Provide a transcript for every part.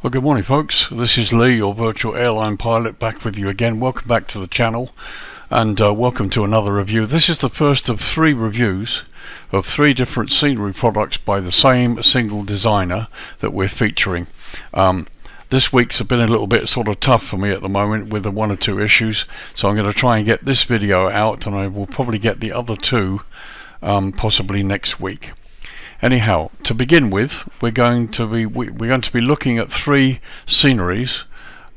Well, good morning folks, this is Lee, your virtual airline pilot, back with you again. Welcome back to the channel, and welcome to another review. This is the first of 3 reviews of 3 different scenery products by the same single designer that we're featuring. This week's been a little bit sort of tough for me at the moment with the 1 or 2 issues, so I'm going to try and get this video out, and I will probably get the other 2 possibly next week. Anyhow, to begin with, we're going to be looking at 3 sceneries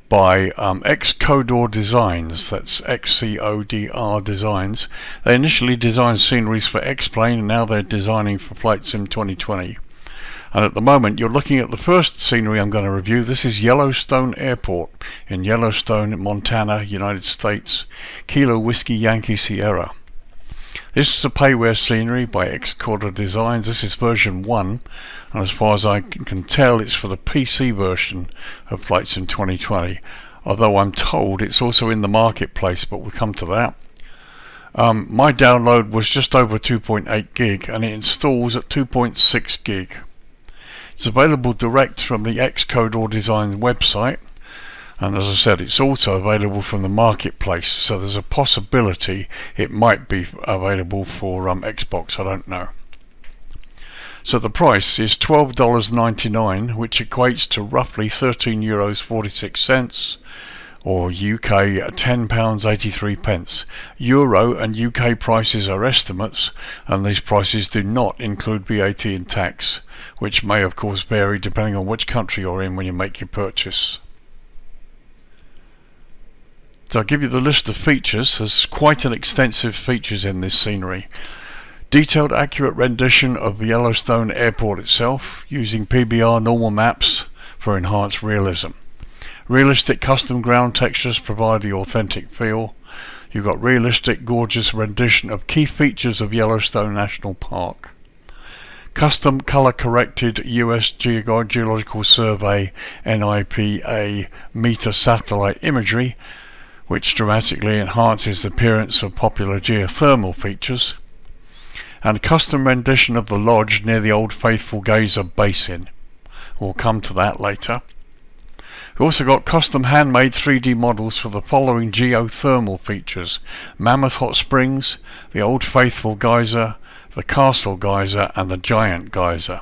by XCODR Designs. That's XCODR Designs. They initially designed sceneries for X-Plane, and now they're designing for Flight Sim 2020. And at the moment, you're looking at the first scenery I'm going to review. This is Yellowstone Airport in Yellowstone, Montana, United States. Kilo Whiskey Yankee Sierra. This is a payware scenery by XCODR Designs. This is version 1, and as far as I can tell, it's for the PC version of Flight Sim 2020. Although I'm told it's also in the marketplace, but we'll come to that. My download was just over 2.8 gig, and it installs at 2.6 gig. It's available direct from the XCODR Design website. And as I said, it's also available from the marketplace, so there's a possibility it might be available for Xbox, I don't know. So the price is $12.99, which equates to roughly €13.46, or UK £10.83. Euro and UK prices are estimates, and these prices do not include VAT and tax, which may of course vary depending on which country you're in when you make your purchase. So I'll give you the list of features. There's quite an extensive features in this scenery. Detailed accurate rendition of Yellowstone Airport itself using PBR normal maps for enhanced realism. Realistic custom ground textures provide the authentic feel. You've got realistic gorgeous rendition of key features of Yellowstone National Park. Custom color corrected US Geological Survey NIPA meter satellite imagery, which dramatically enhances the appearance of popular geothermal features, and custom rendition of the lodge near the Old Faithful Geyser Basin. We'll come to that later. We've also got custom handmade 3D models for the following geothermal features: Mammoth Hot Springs, the Old Faithful Geyser, the Castle Geyser, and the Giant Geyser.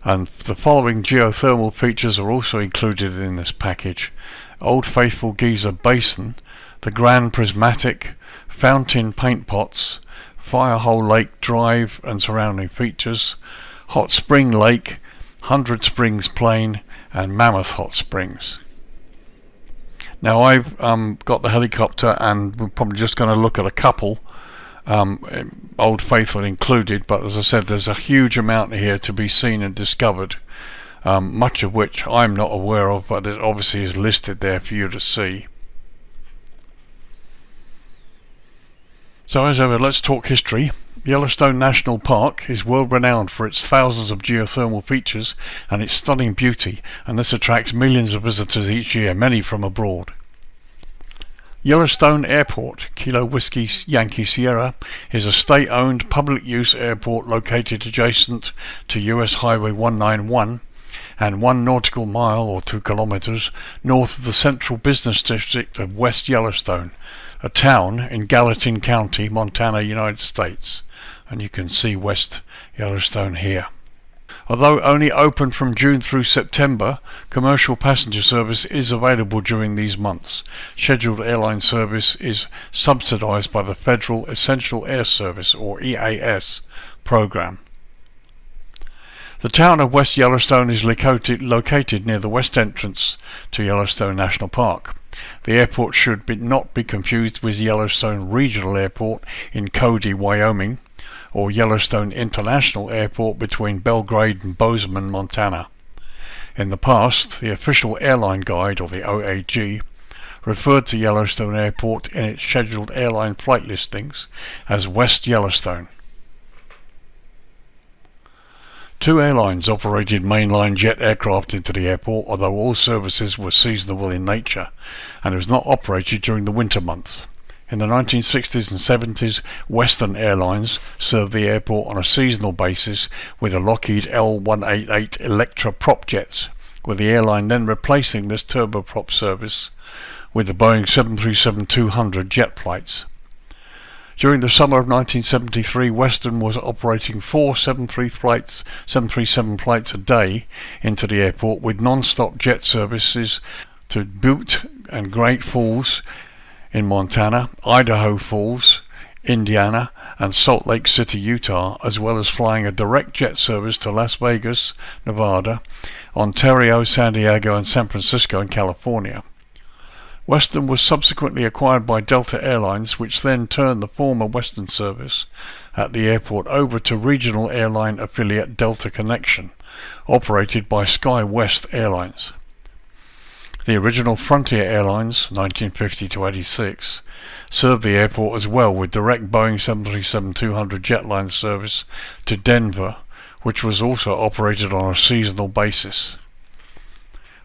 And the following geothermal features are also included in this package: Old Faithful Geyser Basin, the Grand Prismatic, Fountain Paint Pots, Firehole Lake Drive and surrounding features, Hot Spring Lake, 100 Springs Plain, and Mammoth Hot Springs. Now I've got the helicopter, and we're probably just going to look at a couple, Old Faithful included, but as I said, there's a huge amount here to be seen and discovered. Much of which I'm not aware of, but it obviously is listed there for you to see. So as ever, let's talk history. Yellowstone National Park is world renowned for its thousands of geothermal features and its stunning beauty, and this attracts millions of visitors each year, many from abroad. Yellowstone Airport, Kilo Whiskey Yankee Sierra, is a state-owned public-use airport located adjacent to US Highway 191 and 1 nautical mile or 2 kilometers north of the central business district of West Yellowstone, a town in Gallatin County, Montana, United States. And you can see West Yellowstone here. Although only open from June through September, commercial passenger service is available during these months. Scheduled airline service is subsidized by the Federal Essential Air Service, or EAS, program. The town of West Yellowstone is located near the west entrance to Yellowstone National Park. The airport should not be confused with Yellowstone Regional Airport in Cody, Wyoming, or Yellowstone International Airport between Belgrade and Bozeman, Montana. In the past, the official airline guide, or the OAG, referred to Yellowstone Airport in its scheduled airline flight listings as West Yellowstone. 2 airlines operated mainline jet aircraft into the airport, although all services were seasonal in nature, and it was not operated during the winter months. In the 1960s and 70s, Western Airlines served the airport on a seasonal basis with the Lockheed L-188 Electra prop jets, with the airline then replacing this turboprop service with the Boeing 737-200 jet flights. During the summer of 1973, Western was operating 4 737 flights a day into the airport, with non-stop jet services to Butte and Great Falls in Montana, Idaho Falls, Indiana, and Salt Lake City, Utah, as well as flying a direct jet service to Las Vegas, Nevada, Ontario, San Diego, and San Francisco in California. Western was subsequently acquired by Delta Airlines, which then turned the former Western service at the airport over to regional airline affiliate Delta Connection, operated by SkyWest Airlines. The original Frontier Airlines, 1950 to 86, served the airport as well with direct Boeing 737-200 jetline service to Denver, which was also operated on a seasonal basis.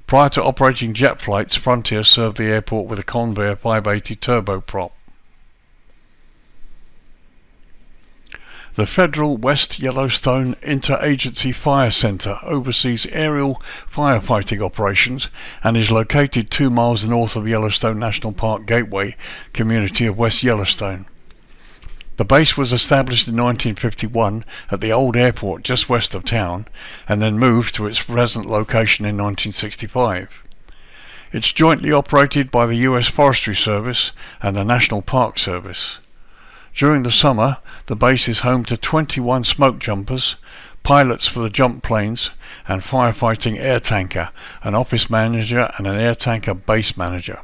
Prior to operating jet flights, Frontier served the airport with a Convair 580 turboprop. The Federal West Yellowstone Interagency Fire Center oversees aerial firefighting operations and is located 2 miles north of Yellowstone National Park Gateway community of West Yellowstone. The base was established in 1951 at the old airport just west of town, and then moved to its present location in 1965. It's jointly operated by the U.S. Forestry Service and the National Park Service. During the summer, the base is home to 21 smoke jumpers, pilots for the jump planes, and firefighting air tanker, an office manager, and an air tanker base manager.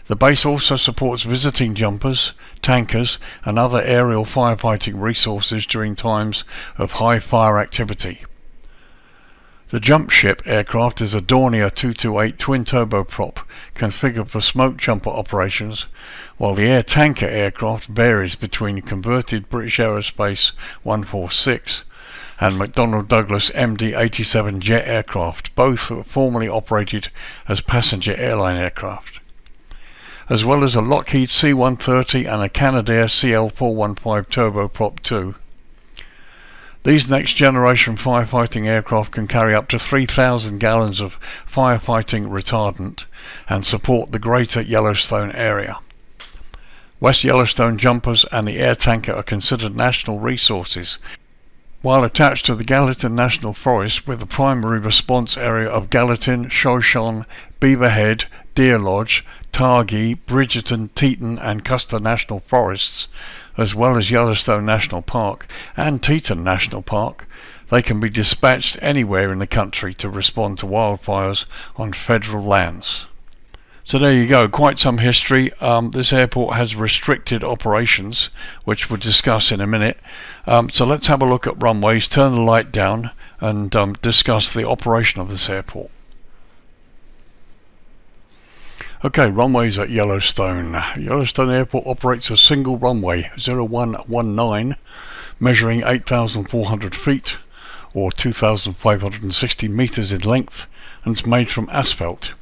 The base also supports visiting jumpers, tankers, and other aerial firefighting resources during times of high fire activity. The jump ship aircraft is a Dornier 228 twin turboprop configured for smoke jumper operations, while the air tanker aircraft varies between converted British Aerospace 146 and McDonnell Douglas MD-87 jet aircraft, both were formerly operated as passenger airline aircraft, as well as a Lockheed C-130 and a Canadair CL-415 turboprop 2. These next-generation firefighting aircraft can carry up to 3,000 gallons of firefighting retardant and support the greater Yellowstone area. West Yellowstone jumpers and the air tanker are considered national resources, while attached to the Gallatin National Forest with the primary response area of Gallatin, Shoshone, Beaver Head, Deer Lodge, Targhee, Bridgerton, Teton and Custer National Forests, as well as Yellowstone National Park and Teton National Park. They can be dispatched anywhere in the country to respond to wildfires on federal lands. So there you go, quite some history. This airport has restricted operations, which we'll discuss in a minute. So let's have a look at runways, turn the light down, and discuss the operation of this airport. Okay, runways at Yellowstone. Yellowstone Airport operates a single runway, 0119, measuring 8,400 feet, or 2,560 meters in length, and it's made from asphalt.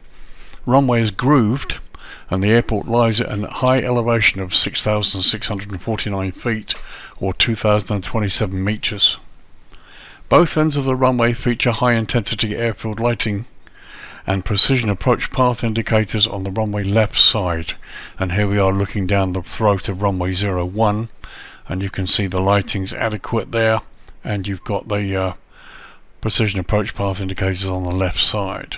Runway is grooved, and the airport lies at a high elevation of 6,649 feet, or 2,027 meters. Both ends of the runway feature high-intensity airfield lighting and precision approach path indicators on the runway left side. And here we are looking down the throat of runway 01, and you can see the lighting's adequate there, and you've got the precision approach path indicators on the left side.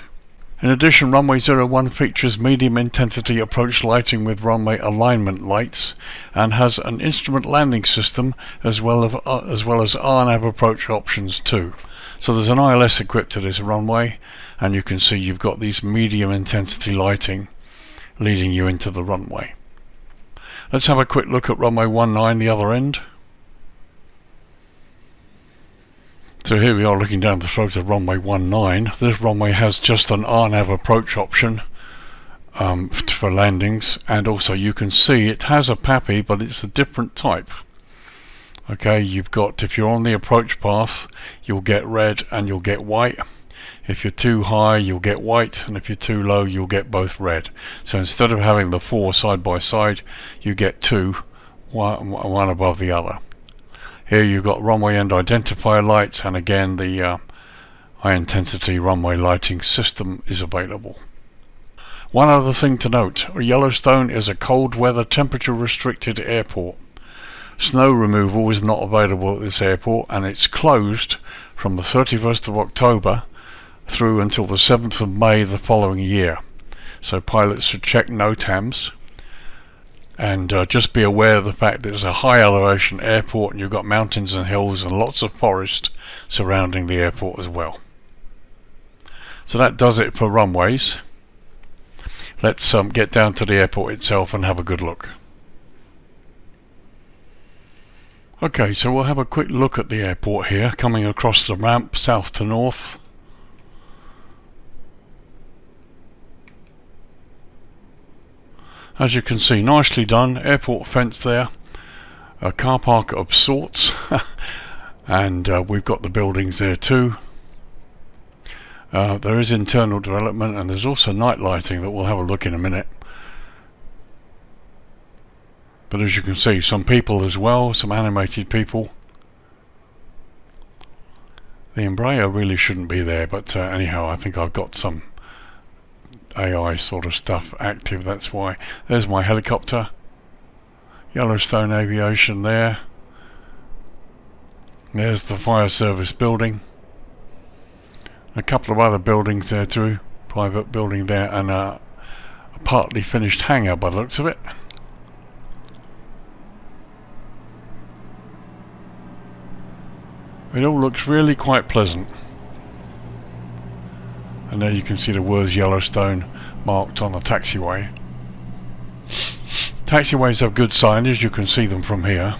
In addition, runway 01 features medium intensity approach lighting with runway alignment lights, and has an instrument landing system as well as RNAV approach options too. So there's an ILS equipped to this runway, and you can see you've got these medium intensity lighting leading you into the runway. Let's have a quick look at runway 19, the other end. So here we are looking down the throat of runway 19. This runway has just an RNAV approach option for landings, and also you can see it has a PAPI, but it's a different type. Okay, you've got, if you're on the approach path, you'll get red and you'll get white. If you're too high, you'll get white, and if you're too low, you'll get both red. So instead of having the 4 side by side, you get 2, one above the other. Here you've got runway end identifier lights, and again the high intensity runway lighting system is available. One other thing to note, Yellowstone is a cold weather temperature restricted airport. Snow removal is not available at this airport, and it's closed from the 31st of October through until the 7th of May the following year. So pilots should check NOTAMs, and just be aware of the fact that it's a high elevation airport and you've got mountains and hills and lots of forest surrounding the airport as well. So that does it for runways. Let's get down to the airport itself and have a good look. Okay, so we'll have a quick look at the airport here, coming across the ramp south to north. As you can see, nicely done, airport fence there, a car park of sorts, and we've got the buildings there too. There is internal development, and there's also night lighting that we'll have a look in a minute. But as you can see, some people as well, some animated people. The Embraer really shouldn't be there, but anyhow, I think I've got some AI sort of stuff active, that's why. There's my helicopter, Yellowstone Aviation there. There's the fire service building. A couple of other buildings there too, private building there, and a partly finished hangar by the looks of it. It all looks really quite pleasant. And there you can see the words Yellowstone marked on the taxiway. Taxiways have good signage, you can see them from here.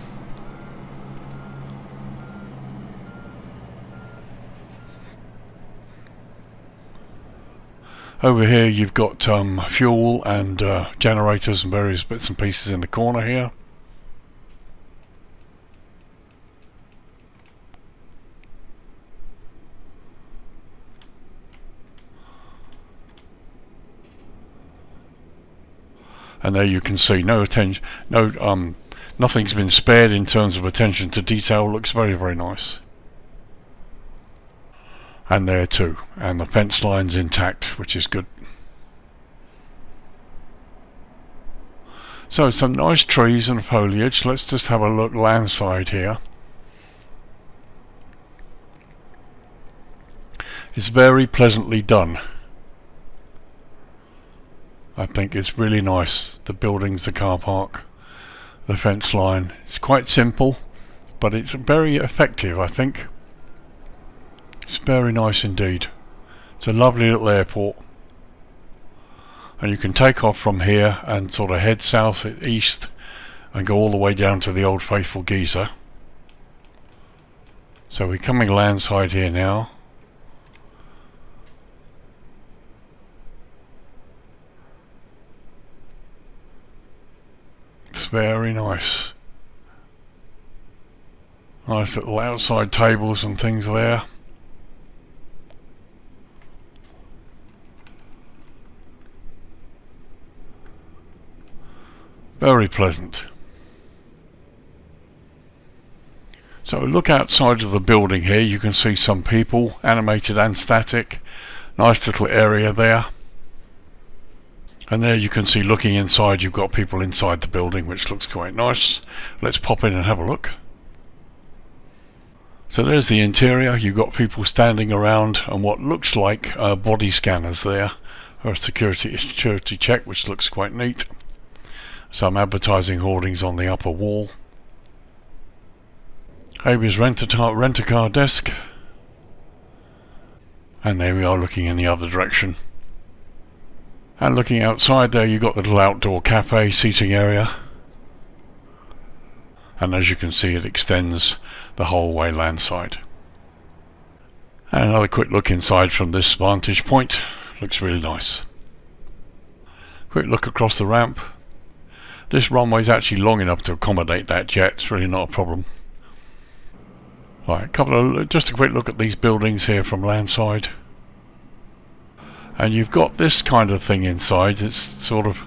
Over here you've got fuel and generators and various bits and pieces in the corner here. And there you can see nothing's been spared in terms of attention to detail. Looks very, very nice. And there too, and the fence line's intact, which is good. So some nice trees and foliage. Let's just have a look landside here. It's very pleasantly done. I think it's really nice. The buildings, the car park, the fence line. It's quite simple, but it's very effective, I think. It's very nice indeed. It's a lovely little airport, and you can take off from here and sort of head south east and go all the way down to the old faithful Geyser. So we're coming landside here now. It's very nice. Nice little outside tables and things there. Very pleasant. So look outside of the building here, you can see some people, animated and static. Nice little area there. And there you can see, looking inside, you've got people inside the building, which looks quite nice. Let's pop in and have a look. So there's the interior. You've got people standing around and what looks like body scanners there, or a security check, which looks quite neat. Some advertising hoardings on the upper wall. Avia's rent-a-car desk. And there we are, looking in the other direction. And looking outside there, you've got the little outdoor cafe seating area. And as you can see, it extends the whole way landside. And another quick look inside from this vantage point. Looks really nice. Quick look across the ramp. This runway is actually long enough to accommodate that jet. It's really not a problem. Right, just a quick look at these buildings here from landside. And you've got this kind of thing inside. It's sort of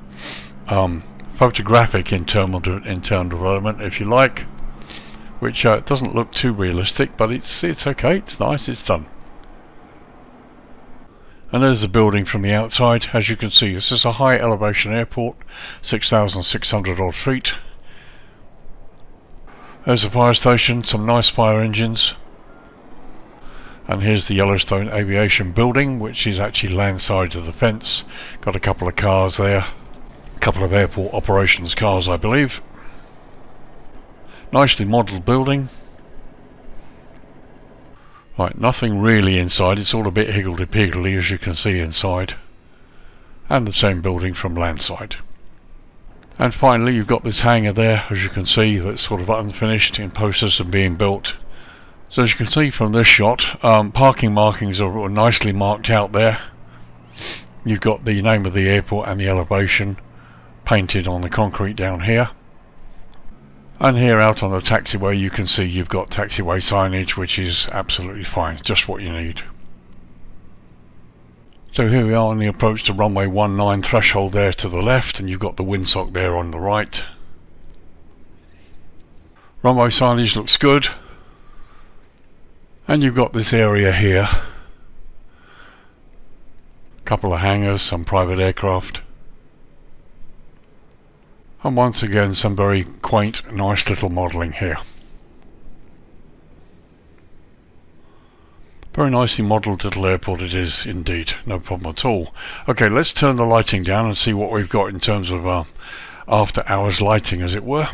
photographic internal development, if you like, which doesn't look too realistic, but it's okay, it's nice, it's done. And there's the building from the outside. As you can see, this is a high elevation airport, 6,600 odd feet. There's a fire station, some nice fire engines. And here's the Yellowstone Aviation building, which is actually landside of the fence. Got a couple of cars there, a couple of airport operations cars, I believe. Nicely modelled building. Right, nothing really inside, it's all a bit higgledy-piggledy as you can see inside. And the same building from landside. And finally you've got this hangar there, as you can see, that's sort of unfinished, in process of being built. So as you can see from this shot, parking markings are nicely marked out there. You've got the name of the airport and the elevation painted on the concrete down here. And here out on the taxiway you can see you've got taxiway signage, which is absolutely fine, just what you need. So here we are on the approach to runway 19 threshold there to the left, and you've got the windsock there on the right. Runway signage looks good. And you've got this area here. A couple of hangars, some private aircraft. And once again some very quaint, nice little modelling here. Very nicely modelled little airport it is indeed, no problem at all. Okay, let's turn the lighting down and see what we've got in terms of after hours lighting, as it were.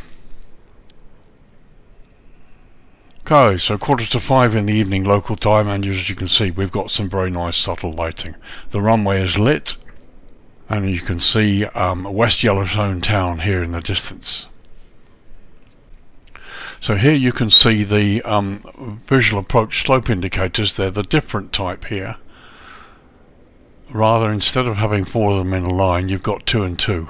Okay, so 4:45 in the evening local time, and as you can see we've got some very nice subtle lighting. The runway is lit, and you can see West Yellowstone town here in the distance. So here you can see the visual approach slope indicators. They're the different type here. Rather, instead of having 4 of them in a line, you've got 2 and 2.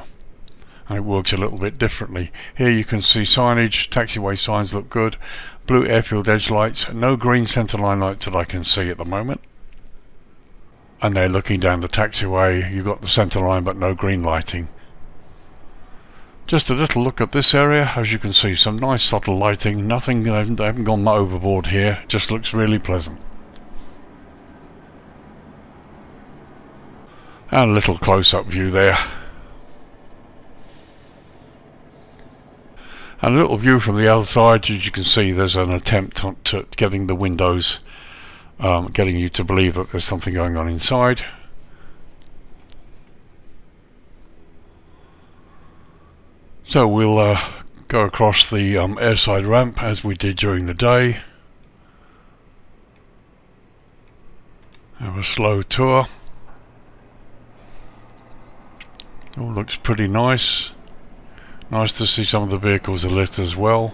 And it works a little bit differently. Here you can see signage, taxiway signs look good, blue airfield edge lights, no green centerline lights that I can see at the moment. And they're looking down the taxiway, you've got the centerline but no green lighting. Just a little look at this area, as you can see some nice subtle lighting, nothing, they haven't gone overboard here, it just looks really pleasant. And a little close-up view there. And a little view from the other side. As you can see, there's an attempt at getting the windows, getting you to believe that there's something going on inside. So we'll go across the airside ramp as we did during the day. Have a slow tour. All looks pretty nice. Nice to see some of the vehicles are lit as well.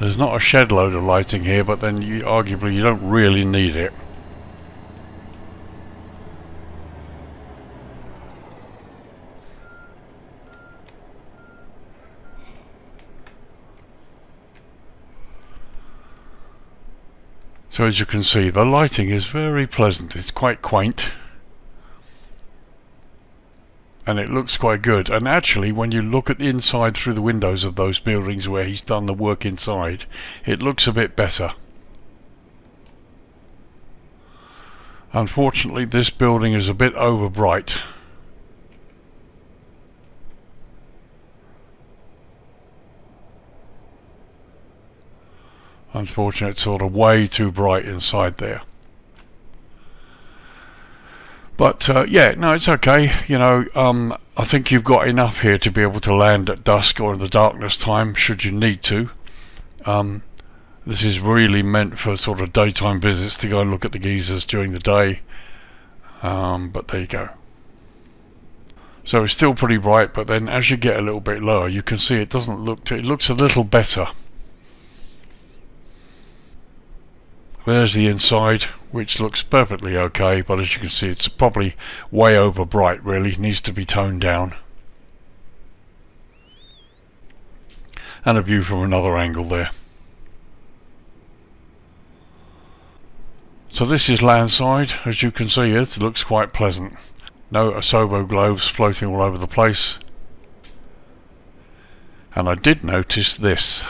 There's not a shed load of lighting here, but then arguably you don't really need it. So as you can see, the lighting is very pleasant. It's quite quaint. And it looks quite good. And actually, when you look at the inside through the windows of those buildings where he's done the work inside, it looks a bit better. Unfortunately, this building is a bit over bright. Unfortunately, it's sort of way too bright inside there. But yeah, no, it's okay. You know, I think you've got enough here to be able to land at dusk or in the darkness time, should you need to. This is really meant for sort of daytime visits to go and look at the geysers during the day. But there you go. So it's still pretty bright, but then as you get a little bit lower, you can see it doesn't look. It looks a little better. There's the inside, which looks perfectly okay, but as you can see it's probably way over bright really, needs to be toned down. And a view from another angle there. So this is landside, as you can see it looks quite pleasant. No asobo globes floating all over the place. And I did notice this,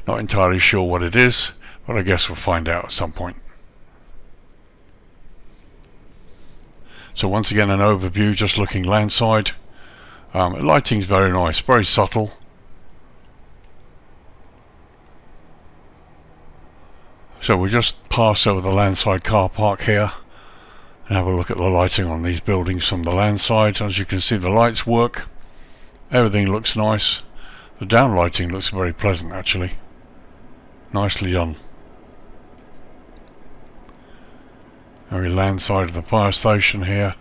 not entirely sure what it is, but I guess we'll find out at some point. So once again, an overview just looking landside. Lighting's very nice, very subtle. So we'll just pass over the landside car park here and have a look at the lighting on these buildings from the landside. As you can see, the lights work. Everything looks nice. The down lighting looks very pleasant actually. Nicely done. Very landside of the fire station here.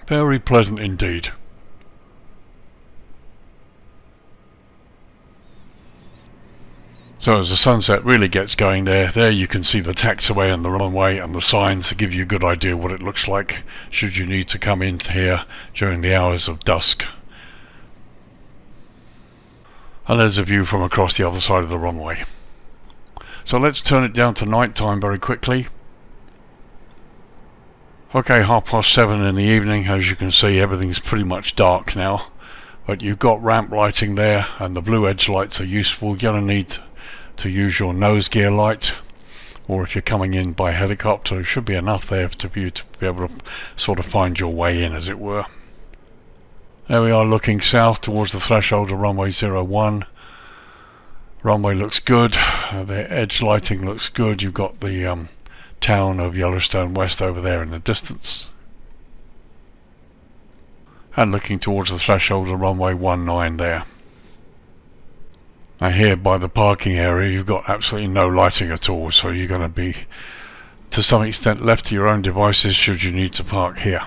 Very pleasant indeed. So as the sunset really gets going there you can see the taxiway and the runway and the signs to give you a good idea what it looks like should you need to come in here during the hours of dusk. And there's a view from across the other side of the runway. So let's turn it down to night time very quickly. Okay, 7:30 in the evening. As you can see, everything's pretty much dark now, but you've got ramp lighting there and the blue edge lights are useful. You're going to need to use your nose gear light, or if you're coming in by helicopter, it should be enough there for you to be able to sort of find your way in, as it were. There we are, looking south towards the threshold of runway 01. Runway looks good, the edge lighting looks good. You've got the town of Yellowstone West over there in the distance. And looking towards the threshold of runway 19 there. Now here by the parking area you've got absolutely no lighting at all, so you're going to be to some extent left to your own devices should you need to park here.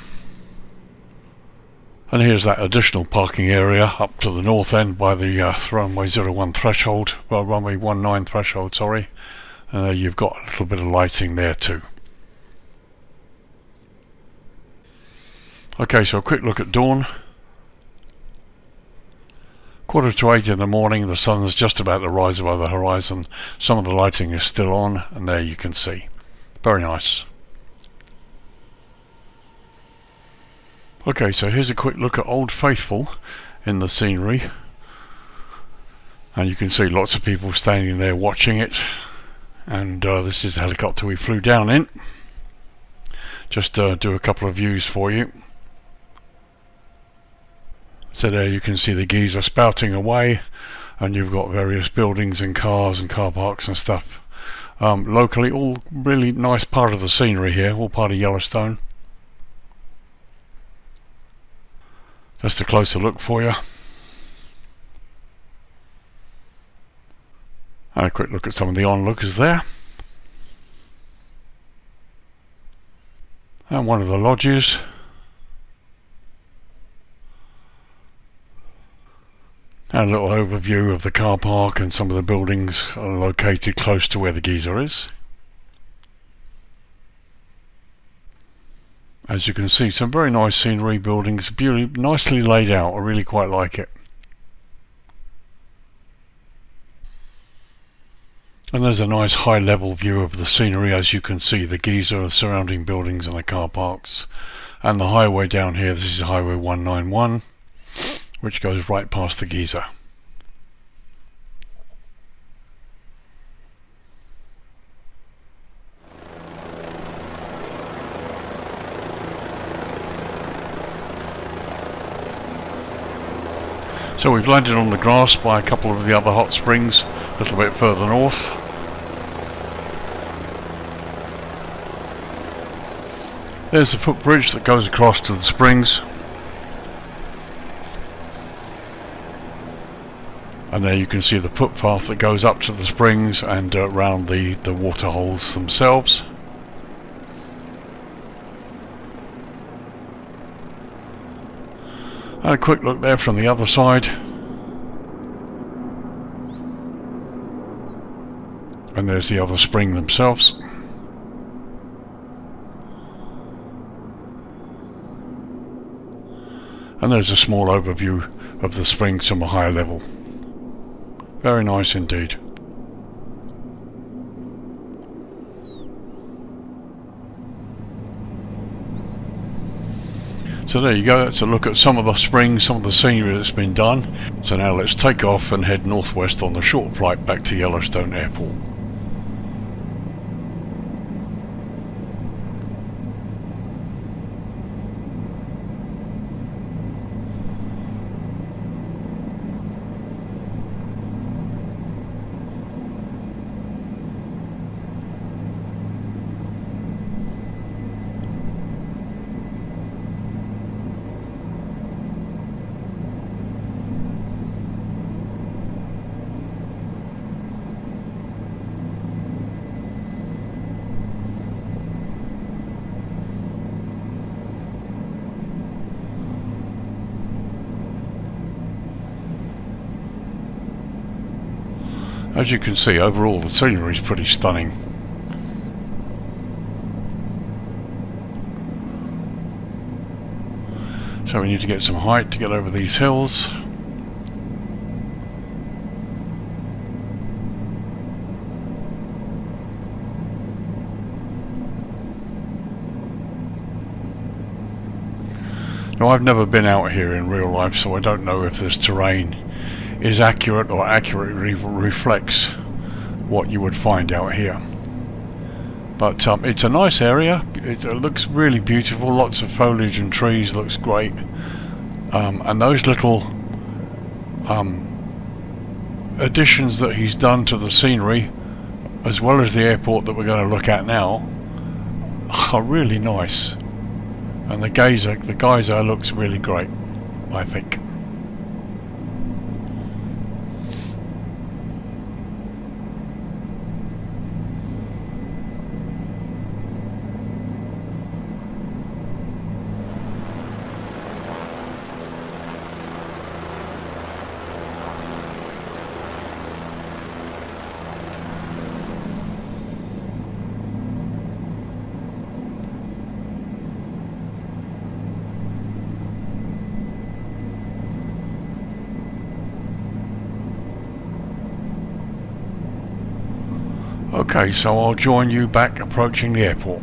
And here's that additional parking area up to the north end by the runway 01 threshold, well runway 19 threshold, sorry. And there you've got a little bit of lighting there too. Okay, so a quick look at dawn. 7:45 in the morning, the sun's just about to rise above the horizon. Some of the lighting is still on, and there you can see. Very nice. Okay, so here's a quick look at Old Faithful in the scenery. And you can see lots of people standing there watching it. And this is the helicopter we flew down in. Just do a couple of views for you. So there you can see the Geyser spouting away, and you've got various buildings and cars and car parks and stuff. Locally, all really nice part of the scenery here, all part of Yellowstone. Just a closer look for you. And a quick look at some of the onlookers there. And one of the lodges. And a little overview of the car park and some of the buildings are located close to where the Geyser is. As you can see, some very nice scenery, buildings, nicely laid out. I really quite like it. And there's a nice high level view of the scenery. As you can see, the Geyser, the surrounding buildings and the car parks. And the highway down here, this is Highway 191. Which goes right past the Geyser. So we've landed on the grass by a couple of the other hot springs, a little bit further north. There's the footbridge that goes across to the springs. And there you can see the footpath that goes up to the springs and around the water holes themselves. And a quick look there from the other side. And there's the other spring themselves. And there's a small overview of the springs from a higher level. Very nice indeed. So there you go, that's a look at some of the springs, some of the scenery that's been done. So now let's take off and head northwest on the short flight back to Yellowstone Airport. As you can see, overall the scenery is pretty stunning. So we need to get some height to get over these hills. Now I've never been out here in real life, so I don't know if this terrain is accurate or accurately reflects what you would find out here. But it's a nice area. It looks really beautiful, lots of foliage and trees, looks great. And those little additions that he's done to the scenery, as well as the airport that we're going to look at now, are really nice. And the geyser looks really great, I think. Okay, so I'll join you back approaching the airport.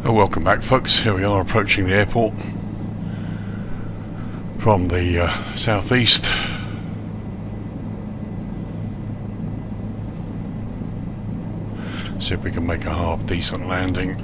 Welcome back, folks. Here we are approaching the airport from the southeast. See if we can make a half decent landing.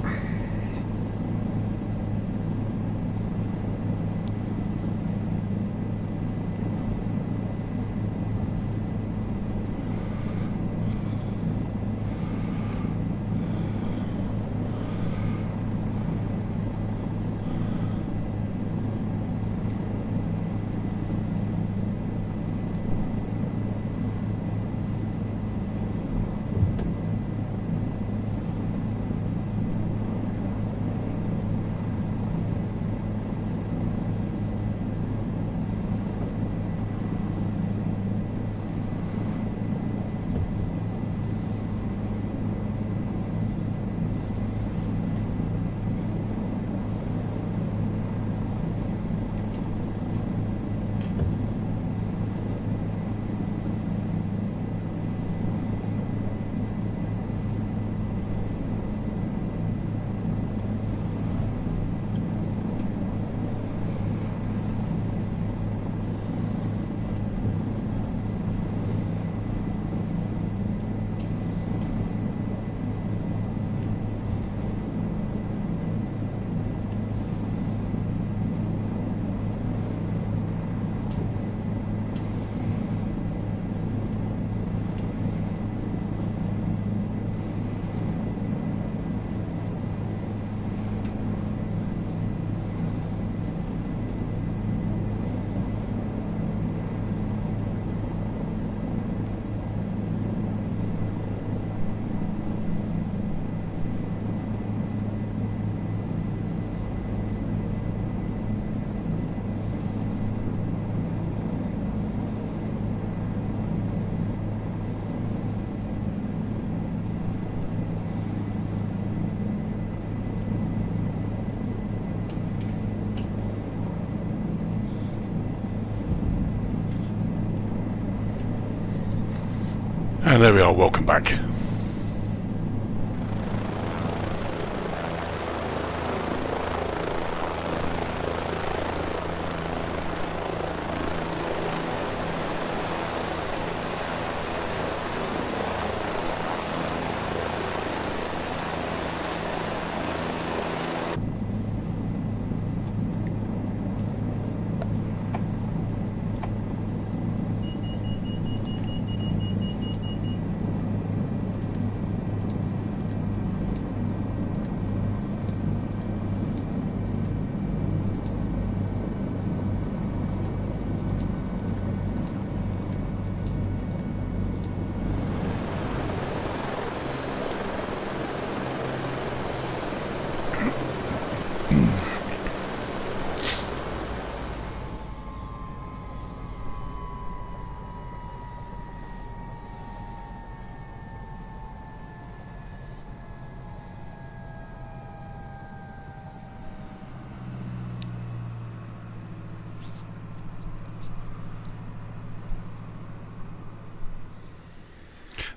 And there we are, welcome back.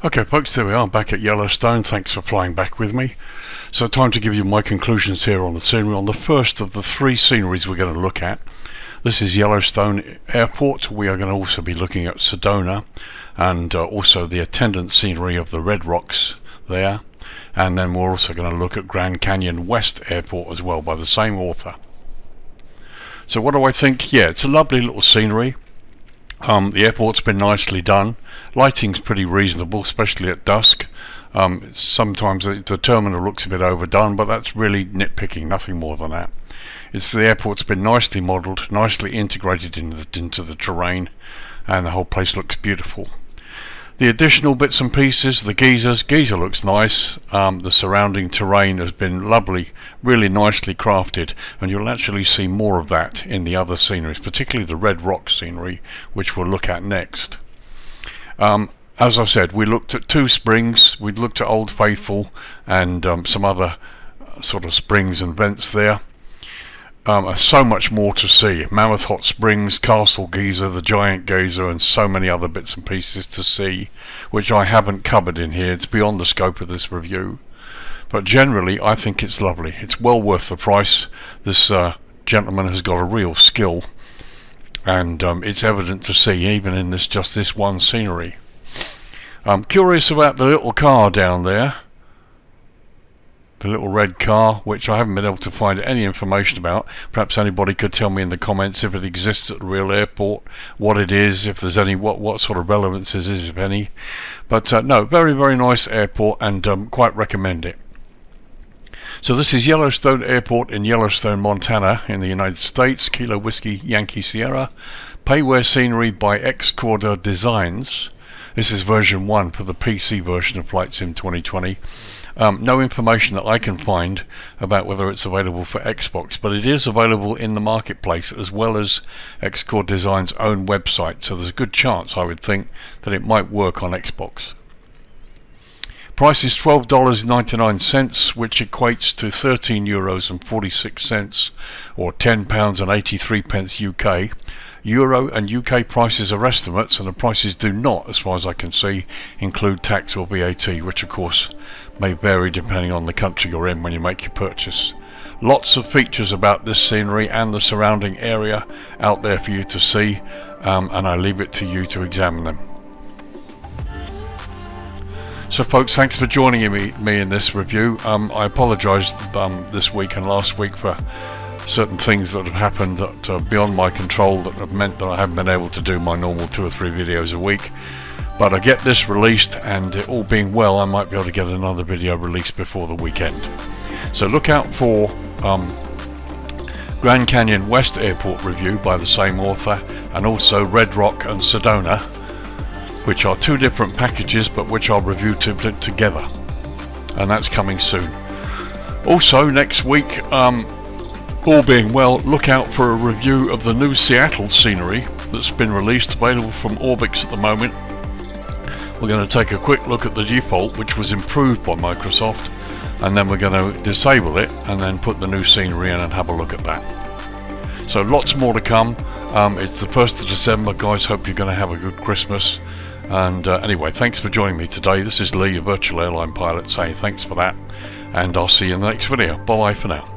Okay folks, there we are, back at Yellowstone. Thanks for flying back with me. So time to give you my conclusions here on the scenery, on the first of the three sceneries we're going to look at. This is Yellowstone Airport. We are going to also be looking at SEDONA and also the attendant scenery of the Red Rocks there. And then we're also going to look at Grand Canyon West Airport as well, by the same author. So what do I think? Yeah, it's a lovely little scenery. The airport's been nicely done. Lighting's pretty reasonable, especially at dusk. Sometimes the terminal looks a bit overdone, but that's really nitpicking, nothing more than that. The airport's been nicely modelled, nicely integrated into the terrain, and the whole place looks beautiful. The additional bits and pieces, the Geyser looks nice. The surrounding terrain has been lovely, really nicely crafted, and you'll actually see more of that in the other sceneries, particularly the Red Rock scenery, which we'll look at next. As I said, we looked at two springs. We looked at Old Faithful and some other sort of springs and vents there. So much more to see. Mammoth Hot Springs, Castle Geyser, the Giant Geyser, and so many other bits and pieces to see, which I haven't covered in here. It's beyond the scope of this review. But generally, I think it's lovely. It's well worth the price. This gentleman has got a real skill, and it's evident to see even in just this one scenery. I'm curious about the little car down there. The little red car, which I haven't been able to find any information about. Perhaps anybody could tell me in the comments if it exists at the real airport, what it is, if there's any, what sort of relevance it is, if any. But no, very, very nice airport, and quite recommend it. So this is Yellowstone Airport in Yellowstone, Montana in the United States. Kilo Whiskey Yankee Sierra. Payware scenery by XCODR Designs. This is version 1 for the PC version of Flight Sim 2020. No information that I can find about whether it's available for Xbox, but it is available in the marketplace as well as XCODR Designs' own website, so there's a good chance, I would think, that it might work on Xbox. Price is $12.99, which equates to €13.46 or £10.83 UK. Euro and UK prices are estimates, and the prices do not, as far as I can see, include tax or VAT, which of course may vary depending on the country you're in when you make your purchase. Lots of features about this scenery and the surrounding area out there for you to see, and I leave it to you to examine them. So folks, thanks for joining me in this review. I apologise this week and last week for certain things that have happened that are beyond my control, that have meant that I haven't been able to do my normal 2 or 3 videos a week. But I get this released, and it all being well, I might be able to get another video released before the weekend. So look out for Grand Canyon West Airport review by the same author, and also Red Rock and SEDONA, which are 2 different packages but which I'll review together, and that's coming soon. Also next week, all being well, look out for a review of the new Seattle scenery that's been released, available from Orbix at the moment. We're going to take a quick look at the default, which was improved by Microsoft, and then we're going to disable it and then put the new scenery in and have a look at that. So lots more to come. It's the 1st of December, guys. Hope you're going to have a good Christmas, And anyway, thanks for joining me today. This is Lee, your virtual airline pilot, saying thanks for that, and I'll see you in the next video. Bye for now.